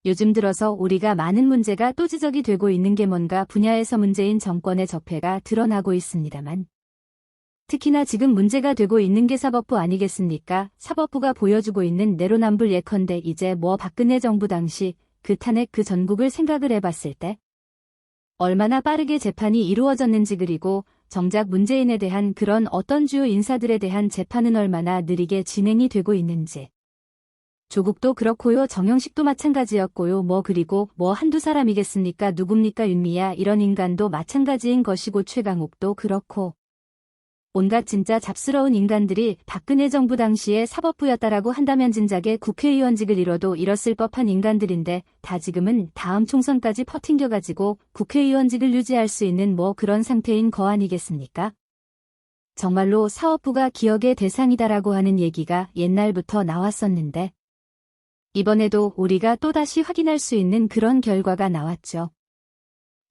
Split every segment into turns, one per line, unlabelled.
요즘 들어서 우리가 많은 문제가 또 지적이 되고 있는 게 뭔가 분야에서 문재인 정권의 적폐가 드러나고 있습니다만 특히나 지금 문제가 되고 있는 게 사법부 아니겠습니까? 사법부가 보여주고 있는 내로남불 예컨대 이제 박근혜 정부 당시 그 탄핵 그 전국을 생각을 해봤을 때 얼마나 빠르게 재판이 이루어졌는지 그리고 정작 문재인에 대한 그런 어떤 주요 인사들에 대한 재판은 얼마나 느리게 진행이 되고 있는지. 조국도 그렇고요. 정영식도 마찬가지였고요. 그리고 한두 사람이겠습니까? 누굽니까? 윤미야 이런 인간도 마찬가지인 것이고 최강욱도 그렇고. 온갖 진짜 잡스러운 인간들이 박근혜 정부 당시에 사법부였다라고 한다면 진작에 국회의원직을 잃어도 잃었을 법한 인간들인데 다 지금은 다음 총선까지 퍼팅겨가지고 국회의원직을 유지할 수 있는 그런 상태인 거 아니겠습니까? 정말로 사법부가 기억의 대상이다라고 하는 얘기가 옛날부터 나왔었는데 이번에도 우리가 또다시 확인할 수 있는 그런 결과가 나왔죠.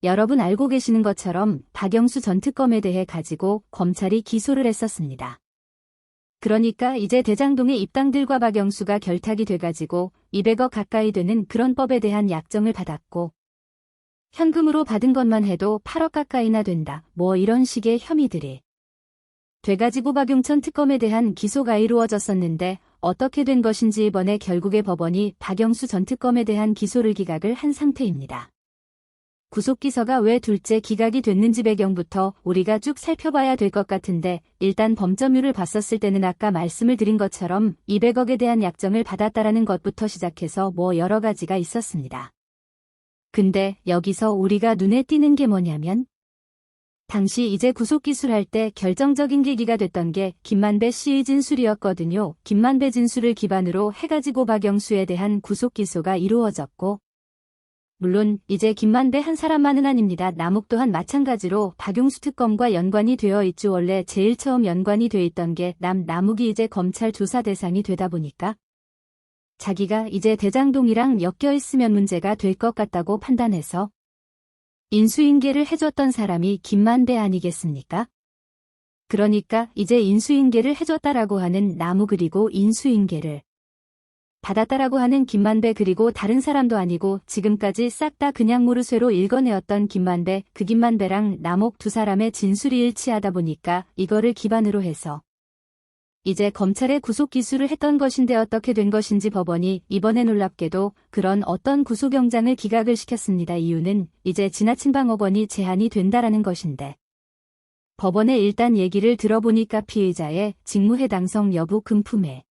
여러분 알고 계시는 것처럼 박영수 전 특검에 대해 가지고 검찰이 기소를 했었습니다. 그러니까 이제 대장동의 입당들과 박영수가 결탁이 돼가지고 200억 가까이 되는 그런 법에 대한 약정을 받았고 현금으로 받은 것만 해도 8억 가까이나 된다. 이런 식의 혐의들이 돼가지고 박용천 특검에 대한 기소가 이루어졌었는데 어떻게 된 것인지 이번에 결국에 법원이 박영수 전 특검에 대한 기소를 기각을 한 상태입니다. 구속기소가 왜 둘째 기각이 됐는지 배경부터 우리가 쭉 살펴봐야 될 것 같은데 일단 범점유를 봤었을 때는 아까 말씀을 드린 것처럼 200억에 대한 약정을 받았다라는 것부터 시작해서 여러 가지가 있었습니다. 근데 여기서 우리가 눈에 띄는 게 뭐냐면 당시 이제 구속기소할 때 결정적인 계기가 됐던 게 김만배 씨의 진술이었거든요. 김만배 진술을 기반으로 해가지고 박영수에 대한 구속기소가 이루어졌고 물론 이제 김만배 한 사람만은 아닙니다. 남욱 또한 마찬가지로 박용수 특검과 연관이 되어 있죠. 원래 제일 처음 연관이 돼 있던 게 남욱이 이제 검찰 조사 대상이 되다 보니까 자기가 이제 대장동이랑 엮여 있으면 문제가 될 것 같다고 판단해서 인수인계를 해줬던 사람이 김만배 아니겠습니까? 그러니까 이제 인수인계를 해줬다라고 하는 남욱 그리고 인수인계를 받았다라고 하는 김만배 그리고 다른 사람도 아니고 지금까지 싹 다 그냥 모르쇠로 읽어내었던 김만배 그 김만배랑 남욱 두 사람의 진술이 일치하다 보니까 이거를 기반으로 해서 이제 검찰에 구속기소를 했던 것인데 어떻게 된 것인지 법원이 이번에 놀랍게도 그런 어떤 구속영장을 기각을 시켰습니다. 이유는 이제 지나친 방어권이 제한이 된다라는 것인데 법원에 일단 얘기를 들어보니까 피의자의 직무해당성 여부 금품에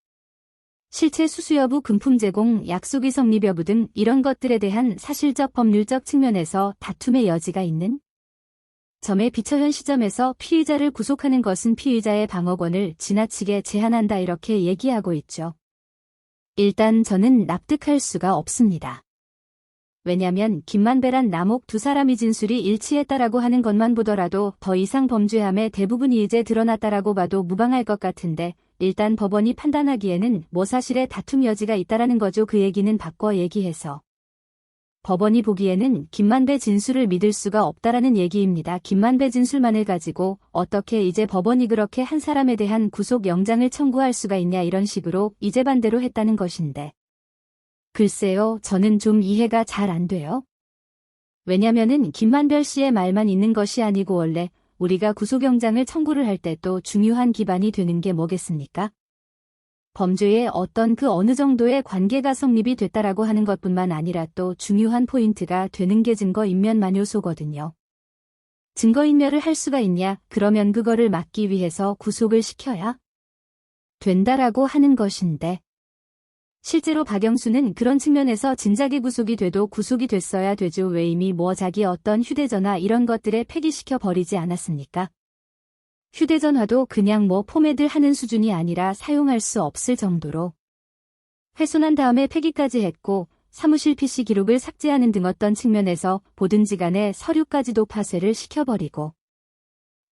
실체 수수 여부 금품 제공 약속의 성립 여부 등 이런 것들에 대한 사실적 법률적 측면에서 다툼의 여지가 있는 점에 비춰 현 시점에서 피의자를 구속하는 것은 피의자의 방어권을 지나치게 제한한다 이렇게 얘기하고 있죠. 일단 저는 납득할 수가 없습니다. 왜냐면 김만배란 남욱 두 사람이 진술이 일치했다라고 하는 것만 보더라도 더 이상 범죄함의 대부분이 이제 드러났다라고 봐도 무방할 것 같은데 일단 법원이 판단하기에는 사실에 다툼 여지가 있다라는 거죠. 그 얘기는 바꿔 얘기해서 법원이 보기에는 김만배 진술을 믿을 수가 없다라는 얘기입니다. 김만배 진술만을 가지고 어떻게 이제 법원이 그렇게 한 사람에 대한 구속영장을 청구할 수가 있냐 이런 식으로 이제 반대로 했다는 것인데 글쎄요, 저는 좀 이해가 잘 안 돼요. 왜냐면은 김만별 씨의 말만 있는 것이 아니고 원래 우리가 구속영장을 청구를 할 때 또 중요한 기반이 되는 게 뭐겠습니까? 범죄의 어떤 그 어느 정도의 관계가 성립이 됐다라고 하는 것뿐만 아니라 또 중요한 포인트가 되는 게 증거인멸만 요소거든요. 증거인멸을 할 수가 있냐? 그러면 그거를 막기 위해서 구속을 시켜야 된다라고 하는 것인데 실제로 박영수는 그런 측면에서 진작에 구속이 돼도 구속이 됐어야 되죠. 왜 이미 자기 어떤 휴대전화 이런 것들에 폐기시켜 버리지 않았습니까? 휴대전화도 그냥 포매들 하는 수준이 아니라 사용할 수 없을 정도로 훼손한 다음에 폐기까지 했고 사무실 PC 기록을 삭제하는 등 어떤 측면에서 보든지 간에 서류까지도 파쇄를 시켜버리고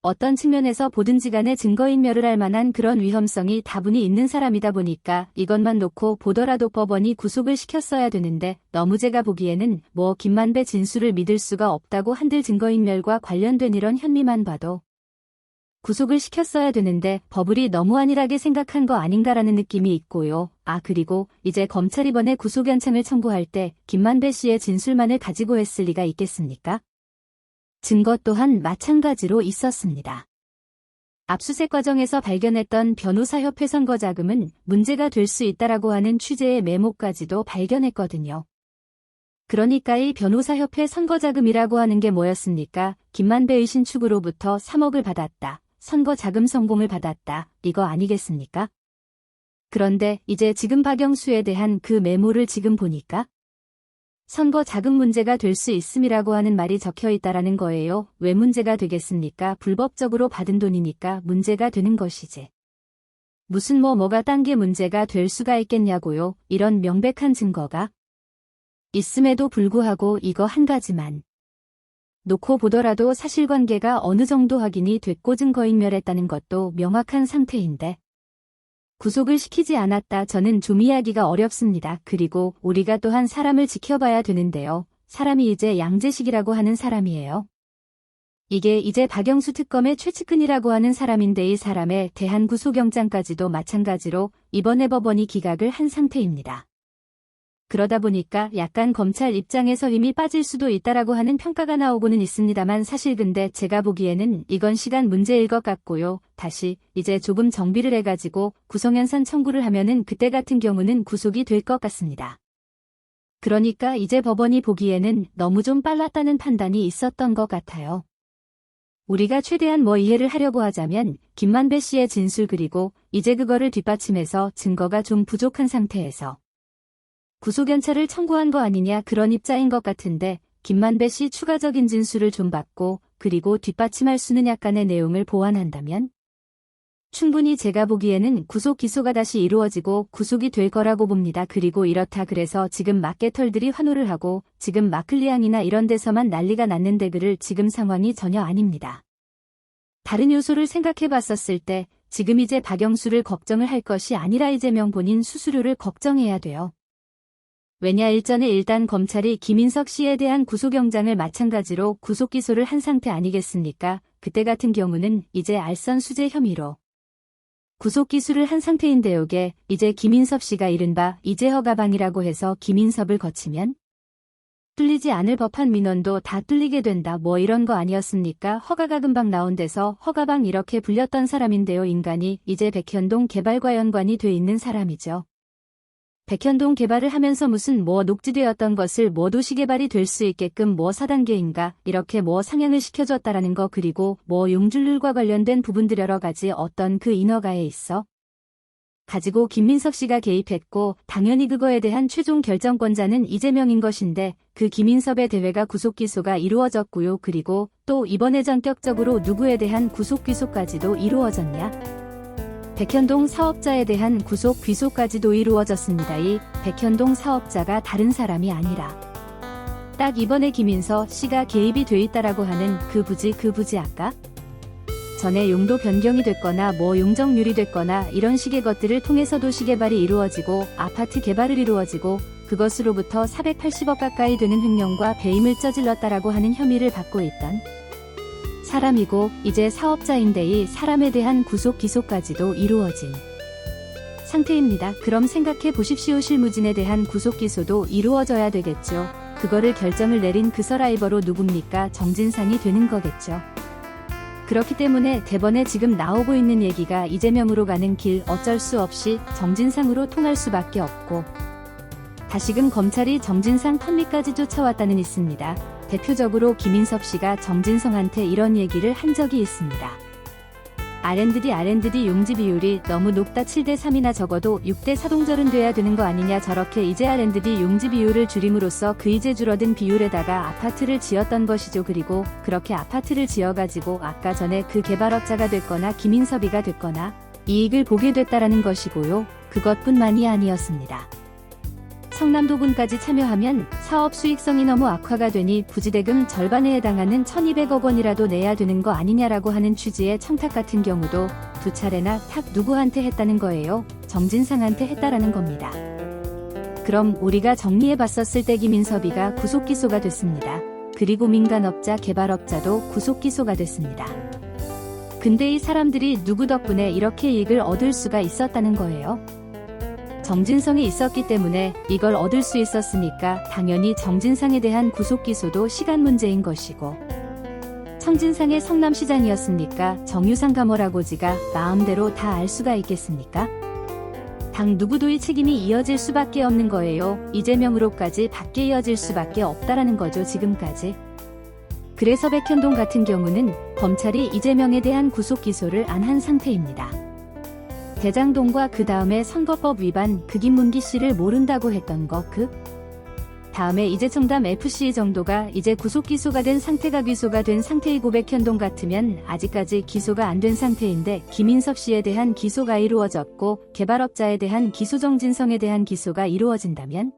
어떤 측면에서 보든지 간에 증거인멸을 할 만한 그런 위험성이 다분히 있는 사람이다 보니까 이것만 놓고 보더라도 법원이 구속을 시켰어야 되는데 너무 제가 보기에는 김만배 진술을 믿을 수가 없다고 한들 증거인멸과 관련된 이런 혐의만 봐도 구속을 시켰어야 되는데 법을이 너무 안일하게 생각한 거 아닌가라는 느낌이 있고요. 그리고 이제 검찰 이번에 구속영장을 청구할 때 김만배 씨의 진술만을 가지고 했을 리가 있겠습니까? 증거 또한 마찬가지로 있었습니다. 압수수색 과정에서 발견했던 변호사협회 선거자금은 문제가 될 수 있다라고 하는 취재의 메모까지도 발견했거든요. 그러니까 이 변호사협회 선거자금이라고 하는 게 뭐였습니까? 김만배의 신축으로부터 3억을 받았다. 선거자금 성공을 받았다. 이거 아니겠습니까? 그런데 이제 지금 박영수에 대한 그 메모를 지금 보니까 선거자금 문제가 될 수 있음이라고 하는 말이 적혀 있다라는 거예요. 왜 문제가 되겠습니까? 불법적으로 받은 돈이니까 문제가 되는 것이지. 무슨 뭐가 딴 게 문제가 될 수가 있겠냐고요. 이런 명백한 증거가 있음에도 불구하고 이거 한 가지만 놓고 보더라도 사실관계가 어느 정도 확인이 됐고 증거인멸했다는 것도 명확한 상태인데 구속을 시키지 않았다. 저는 좀 이해하기가 어렵습니다. 그리고 우리가 또한 사람을 지켜봐야 되는데요. 사람이 이제 양재식이라고 하는 사람이에요. 이게 이제 박영수 특검의 최측근이라고 하는 사람인데 이 사람에 대한 구속영장까지도 마찬가지로 이번에 법원이 기각을 한 상태입니다. 그러다 보니까 약간 검찰 입장에서 힘이 빠질 수도 있다라고 하는 평가가 나오고는 있습니다만 사실 근데 제가 보기에는 이건 시간 문제일 것 같고요. 다시 이제 조금 정비를 해가지고 구속영장 청구를 하면은 그때 같은 경우는 구속이 될 것 같습니다. 그러니까 이제 법원이 보기에는 너무 좀 빨랐다는 판단이 있었던 것 같아요. 우리가 최대한 이해를 하려고 하자면 김만배 씨의 진술 그리고 이제 그거를 뒷받침해서 증거가 좀 부족한 상태에서 구속영장을 청구한 거 아니냐 그런 입장인 것 같은데 김만배 씨 추가적인 진술을 좀 받고 그리고 뒷받침할 수는 약간의 내용을 보완한다면 충분히 제가 보기에는 구속 기소가 다시 이루어지고 구속이 될 거라고 봅니다. 그리고 이렇다 그래서 지금 마케털들이 환호를 하고 지금 마클리앙이나 이런 데서만 난리가 났는데 그럴 지금 상황이 전혀 아닙니다. 다른 요소를 생각해 봤었을 때 지금 이제 박영수를 걱정을 할 것이 아니라 이재명 본인 수수료를 걱정해야 돼요. 왜냐 일전에 일단 검찰이 김인석 씨에 대한 구속영장을 마찬가지로 구속기소를 한 상태 아니겠습니까? 그때 같은 경우는 이제 알선 수재 혐의로 구속기소를 한 상태인데 요게 이제 김인섭 씨가 이른바 이제 허가방이라고 해서 김인섭을 거치면 뚫리지 않을 법한 민원도 다 뚫리게 된다 이런 거 아니었습니까? 허가가 금방 나온 데서 허가방 이렇게 불렸던 사람인데요. 인간이 이제 백현동 개발과 연관이 돼 있는 사람이죠. 백현동 개발을 하면서 무슨 녹지되었던 것을 도시개발이 될 수 있게끔 4단계인가 이렇게 상향을 시켜줬다라는 거 그리고 용줄률과 관련된 부분들 여러 가지 어떤 그 인허가에 있어 가지고 김민석 씨가 개입했고 당연히 그거에 대한 최종 결정권자는 이재명인 것인데 그 김인섭의 대회가 구속기소가 이루어졌고요. 그리고 또 이번에 전격적으로 누구에 대한 구속기소까지도 이루어졌냐? 백현동 사업자에 대한 구속 귀소까지도 이루어졌습니다. 이 백현동 사업자가 다른 사람이 아니라 딱 이번에 김인서 씨가 개입이 돼 있다라고 하는 그 부지 아까 전에 용도 변경이 됐거나 용적률이 됐거나 이런 식의 것들을 통해서 도시개발이 이루어지고 아파트 개발을 이루어지고 그것으로부터 480억 가까이 되는 횡령과 배임을 저질렀다라고 하는 혐의를 받고 있던 사람이고 이제 사업자인데 이 사람에 대한 구속 기소까지도 이루어진 상태입니다. 그럼 생각해 보십시오. 실무진에 대한 구속 기소도 이루어져야 되겠죠. 그거를 결정을 내린 그 서라이버로 누굽니까? 정진상이 되는 거겠죠. 그렇기 때문에 대번에 지금 나오고 있는 얘기가 이재명으로 가는 길 어쩔 수 없이 정진상으로 통할 수밖에 없고 다시금 검찰이 정진상 턴리까지 쫓아왔다는 있습니다. 대표적으로 김인섭 씨가 정진성한테 이런 얘기를 한 적이 있습니다. R&D 용지 비율이 너무 높다. 7대3이나 적어도 6대4 동절은 돼야 되는 거 아니냐. 저렇게 이제 R&D 용지 비율을 줄임으로써 그 이제 줄어든 비율에다가 아파트를 지었던 것이죠. 그리고 그렇게 아파트를 지어가지고 아까 전에 그 개발업자가 됐거나 김인섭이가 됐거나 이익을 보게 됐다라는 것이고요. 그것뿐만이 아니었습니다. 성남도군까지 참여하면 사업 수익성이 너무 악화가 되니 부지대금 절반에 해당하는 1200억 원이라도 내야 되는 거 아니냐라고 하는 취지의 청탁 같은 경우도 2차례나 탁 누구한테 했다는 거예요. 정진상한테 했다라는 겁니다. 그럼 우리가 정리해봤었을 때 김인섭이가 구속기소가 됐습니다. 그리고 민간업자 개발업자도 구속기소가 됐습니다. 근데 이 사람들이 누구 덕분에 이렇게 이익을 얻을 수가 있었다는 거예요? 정진성이 있었기 때문에 이걸 얻을 수 있었으니까 당연히 정진상에 대한 구속 기소도 시간 문제인 것이고, 청진상의 성남시장이었으니까 정유상 감호라고지가 마음대로 다 알 수가 있겠습니까? 당 누구도 이 책임이 이어질 수밖에 없는 거예요. 이재명으로까지 밖에 이어질 수밖에 없다라는 거죠, 지금까지. 그래서 백현동 같은 경우는 검찰이 이재명에 대한 구속 기소를 안 한 상태입니다. 대장동과 그 다음에 선거법 위반 김문기 씨를 모른다고 했던 거 다음에 이제 청담 FC 정도가 이제 구속 기소가 된 상태가 기소가 된 상태이고, 백현동 같으면 아직까지 기소가 안 된 상태인데 김인석 씨에 대한 기소가 이루어졌고 개발업자에 대한 기소, 정진성에 대한 기소가 이루어진다면